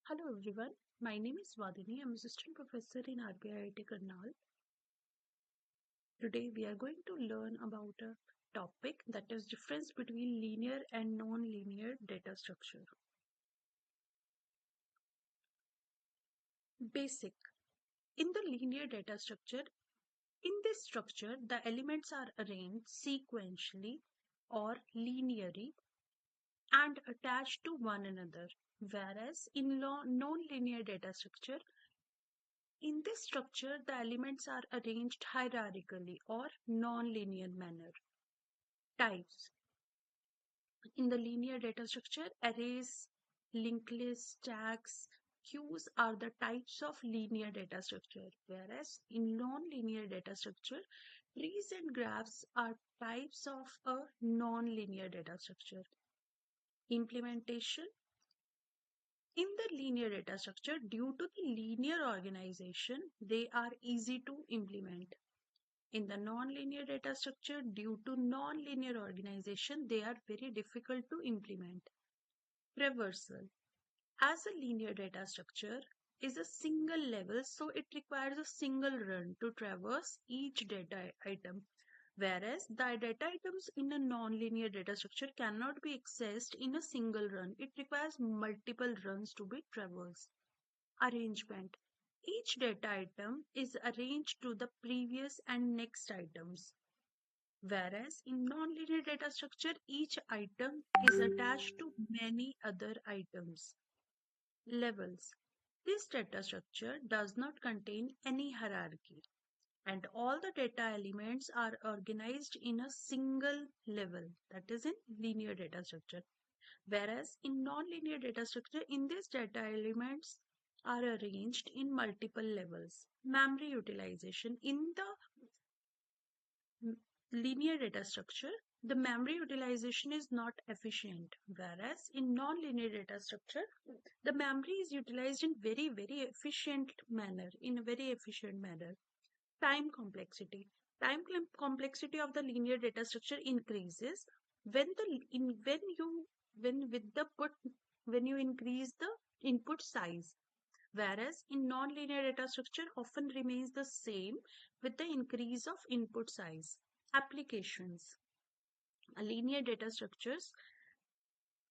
Hello everyone, my name is Vadini. I'm assistant professor in RPIIT Karnal. Today we are going to learn about a topic that is difference between linear and non-linear data structure. Basic. In the linear data structure, in this structure the elements are arranged sequentially or linearly and attached to one another, whereas in non-linear data structure, in this structure, the elements are arranged hierarchically or non-linear manner. Types. In the linear data structure, arrays, linked lists, stacks, queues are the types of linear data structure, whereas in non-linear data structure, trees and graphs are types of a non-linear data structure. Implementation. In the linear data structure, due to the linear organization, they are easy to implement. In the non-linear data structure, due to non-linear organization, they are very difficult to implement. Traversal. As a linear data structure is a single level, so it requires a single run to traverse each data item. Whereas the data items in a non-linear data structure cannot be accessed in a single run. It requires multiple runs to be traversed. Arrangement. Each data item is arranged to the previous and next items. Whereas in nonlinear data structure, each item is attached to many other items. Levels. This data structure does not contain any hierarchy, and all the data elements are organized in a single level, that is in linear data structure. Whereas in nonlinear data structure, in this data elements are arranged in multiple levels. Memory utilization. In the linear data structure, the memory utilization is not efficient, whereas in non-linear data structure, the memory is utilized in very efficient manner, in a very efficient manner. Time complexity. Complexity of the linear data structure increases when the in when with the put when you increase the input size, whereas in non-linear data structure often remains the same with the increase of input size. Applications. Linear data structures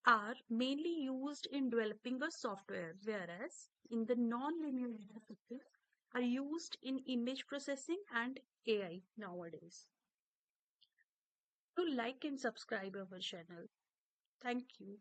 are mainly used in developing a software, whereas in the non-linear data structures are used in image processing and AI nowadays. So like and subscribe our channel. Thank you.